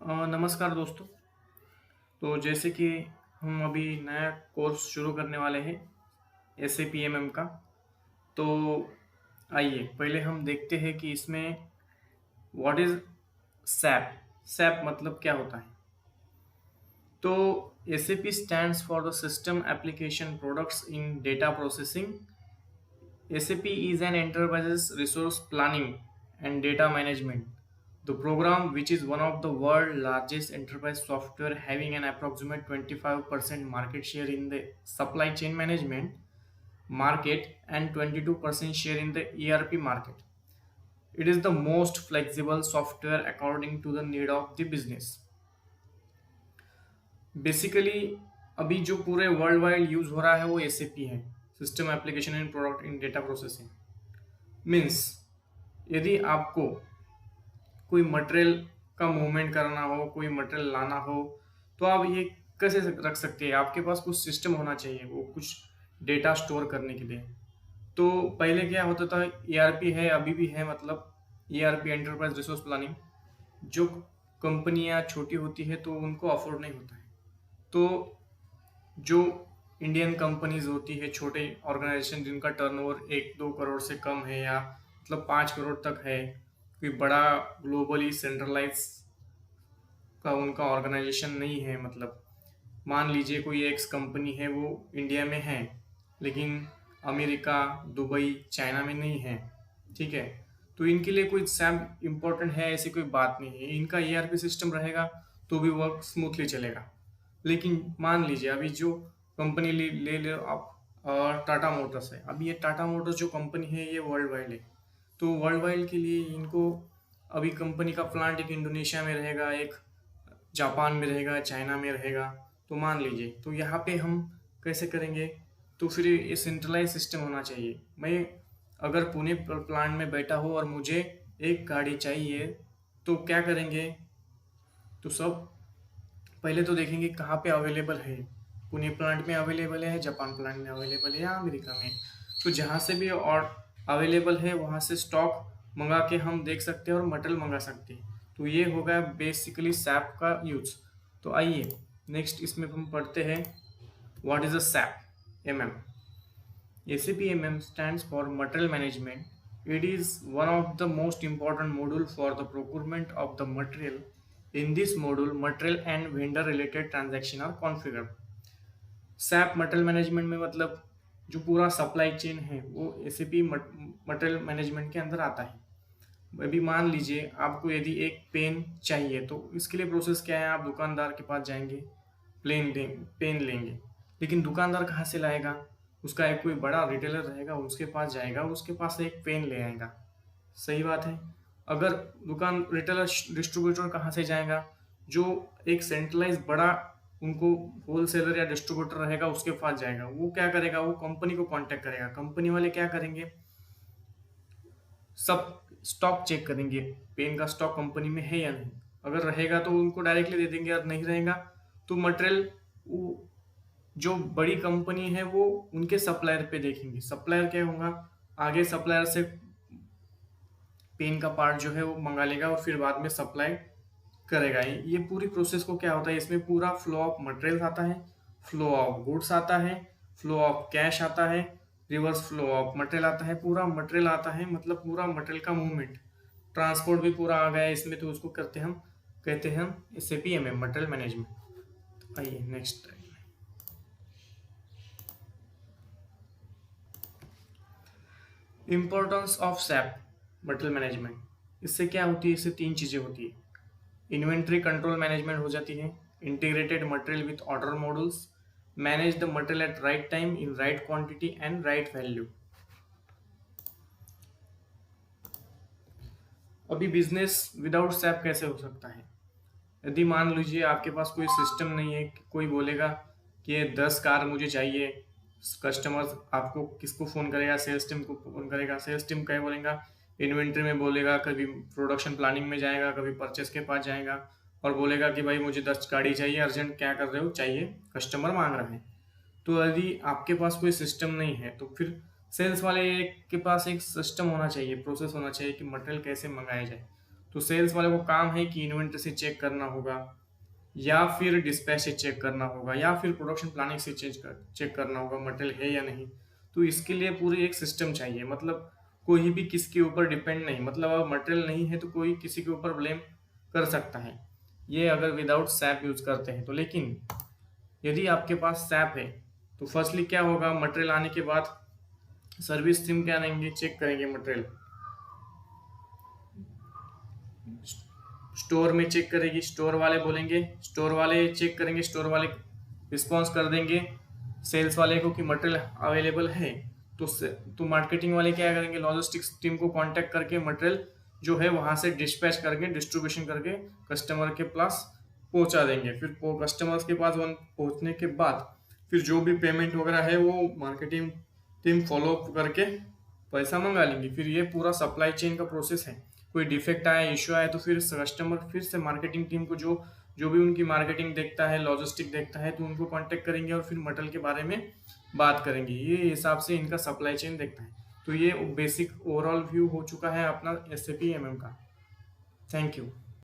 नमस्कार दोस्तों। तो जैसे कि हम अभी नया कोर्स शुरू करने वाले हैं S A P M M का। तो आइए पहले हम देखते हैं कि इसमें व्हाट इज़ सैप। सैप मतलब क्या होता है। तो S A P stands for the system application products in data processing. SAP is an enterprise's resource planning and data management. The program, which is one of the world's largest enterprise software having an approximate 25% market share in the supply chain management market and 22% share in the ERP market. It is the most flexible software according to the need of the business. Basically अभी जो पूरे world wide use हो रहा है वो SAP है, system application and product in data processing. Means यदि आपको कोई मटेरियल का मूवमेंट करना हो, कोई मटेरियल लाना हो, तो आप ये कैसे रख सकते हैं। आपके पास कुछ सिस्टम होना चाहिए, वो कुछ डेटा स्टोर करने के लिए। तो पहले क्या होता था, ERP है, अभी भी है, मतलब ERP एंटरप्राइज रिसोर्स प्लानिंग। जो कंपनियां छोटी होती है तो उनको अफोर्ड नहीं होता है। तो जो इंडियन कंपनीज होती है, छोटे ऑर्गेनाइजेशन जिनका टर्नओवर 1-2 करोड़ से कम है या मतलब 5 करोड़ तक है, कोई बड़ा ग्लोबली सेंट्रलाइज का उनका ऑर्गेनाइजेशन नहीं है। मतलब मान लीजिए कोई एक्स कंपनी है, वो इंडिया में है लेकिन अमेरिका, दुबई, चाइना में नहीं है, ठीक है। तो इनके लिए कोई सैप इम्पोर्टेंट है ऐसी कोई बात नहीं है। इनका ERP सिस्टम रहेगा तो भी वर्क स्मूथली चलेगा। लेकिन मान लीजिए अभी जो कंपनी ले लो आप, टाटा मोटर्स है। अभी ये टाटा मोटर्स जो कंपनी है ये वर्ल्ड वाइड है। तो वर्ल्ड वाइड के लिए इनको अभी कंपनी का प्लांट एक इंडोनेशिया में रहेगा, एक जापान में रहेगा, चाइना में रहेगा। तो मान लीजिए, तो यहाँ पे हम कैसे करेंगे। तो फिर ये सेंट्रलाइज सिस्टम होना चाहिए। मैं अगर पुणे प्लांट में बैठा हूँ और मुझे एक गाड़ी चाहिए तो क्या करेंगे। तो सब पहले तो देखेंगे कहाँ पे अवेलेबल है। पुणे प्लांट में अवेलेबल है, जापान प्लांट में अवेलेबल है या अमेरिका में। तो जहाँ से भी और अवेलेबल है वहाँ से स्टॉक मंगा के हम देख सकते हैं और मटेरियल मंगा सकते हैं। तो ये हो गया बेसिकली सैप का यूज। तो आइए नेक्स्ट इसमें हम पढ़ते हैं what is a SAP M M. SAP stands for Material Management. It is one of the most important module for the procurement of the material. In this module, material and vendor related transaction are configured. SAP material management में मतलब जो पूरा supply chain है वो SAP material management के अंदर आता है। अभी मान लीजिए आपको यदि एक पेन चाहिए तो इसके लिए प्रोसेस क्या है, आप दुकानदार के पास जाएंगे, पेन लेंगे। लेकिन दुकानदार कहाँ से लाएगा, उसका एक कोई बड़ा रिटेलर रहेगा, उसके पास जाएगा, उसके पास से एक पेन ले आएगा। सही बात है। अगर दुकान रिटेलर डिस्ट्रीब्यूटर कहाँ से जाएगा, जो एक सेंट्रलाइज बड़ा उनको होलसेलर या डिस्ट्रीब्यूटर रहेगा उसके पास जाएगा। वो क्या करेगा, वो कंपनी को कांटेक्ट करेगा। कंपनी वाले क्या करेंगे, सब स्टॉक चेक करेंगे, पेन का स्टॉक कंपनी में है या नहीं। अगर रहेगा तो उनको डायरेक्टली दे देंगे, और नहीं रहेगा तो मटेरियल जो बड़ी कंपनी है वो उनके सप्लायर पे देखेंगे। सप्लायर क्या होगा, आगे सप्लायर से पेन का पार्ट जो है वो मंगा लेगा और फिर बाद में सप्लाई करेगा। ये पूरी प्रोसेस को क्या होता है, इसमें पूरा फ्लो ऑफ मटेरियल आता है, फ्लो ऑफ गुड्स आता है, फ्लो ऑफ कैश आता है, रिवर्स फ्लो ऑफ मटेरियल आता है, पूरा मटेरियल आता है। मतलब पूरा मटेरियल का मूवमेंट, ट्रांसपोर्ट भी पूरा आ गया है इसमें। तो उसको कहते हैं हम SAP मटेरियल मैनेजमेंट। आइए next. Importance of SAP material management, इससे क्या होती है, इससे 3 चीज़ें होती है। इन्वेंट्री कंट्रोल मैनेजमेंट हो जाती है, integrated material with order models, manage the material at right time in right quantity and right value. अभी बिजनेस विदाउट सैप कैसे हो सकता है। यदि मान लीजिए आपके पास कोई सिस्टम नहीं है, कोई बोलेगा कि ये 10 कार मुझे चाहिए, कस्टमर आपको किसको फ़ोन करेगा, सेल्स टीम को फ़ोन करेगा। सेल्स टीम क्या बोलेगा, इन्वेंट्री में बोलेगा, कभी प्रोडक्शन प्लानिंग में जाएगा, कभी परचेस के पास जाएगा और बोलेगा कि भाई मुझे 10 गाड़ी चाहिए, अर्जेंट, क्या कर रहे हो, चाहिए, कस्टमर मांग रहे हैं। तो यदि आपके पास कोई सिस्टम नहीं है तो फिर सेल्स वाले के पास एक सिस्टम होना चाहिए, प्रोसेस होना चाहिए कि मटेरियल कैसे मंगाया जाए। तो सेल्स वाले को काम है कि इन्वेंट्री से चेक करना होगा, या फिर डिस्पैच से चेक करना होगा, या फिर प्रोडक्शन प्लानिंग से चेक करना होगा मटेरियल है या नहीं। तो इसके लिए पूरी एक सिस्टम चाहिए, मतलब कोई भी किसके ऊपर डिपेंड नहीं, मतलब अब मटेरियल नहीं है तो कोई किसी के ऊपर ब्लेम कर सकता है, ये अगर विदाउट सैप यूज करते हैं तो। लेकिन यदि आपके पास सैप है तो फर्स्टली क्या होगा, मटेरियल आने के बाद सर्विस टीम क्या करेंगे, चेक करेंगे मटेरियल, स्टोर में चेक करेगी, स्टोर वाले बोलेंगे, स्टोर वाले चेक करेंगे, स्टोर वाले रिस्पॉन्स कर देंगे सेल्स वाले को कि मटेरियल अवेलेबल है। तो मार्केटिंग वाले क्या करेंगे, लॉजिस्टिक्स टीम को कांटेक्ट करके मटेरियल जो है वहां से डिस्पैच करके डिस्ट्रीब्यूशन करके कस्टमर के पास पहुंचा देंगे। फिर कस्टमर्स के पास पहुंचने के बाद फिर जो भी पेमेंट वगैरह है वो मार्केटिंग टीम फॉलो अप करके पैसा मंगा लेंगे। फिर ये पूरा सप्लाई चेन का प्रोसेस है, कोई डिफेक्ट आया, इश्यू आया तो फिर कस्टमर फिर से मार्केटिंग टीम को जो भी उनकी मार्केटिंग देखता है, लॉजिस्टिक देखता है, तो उनको कांटेक्ट करेंगे और फिर मटेरियल के बारे में बात करेंगे। ये हिसाब से इनका सप्लाई चेन देखता है। तो ये बेसिक ओवरऑल व्यू हो चुका है अपना SAP MM का। Thank you.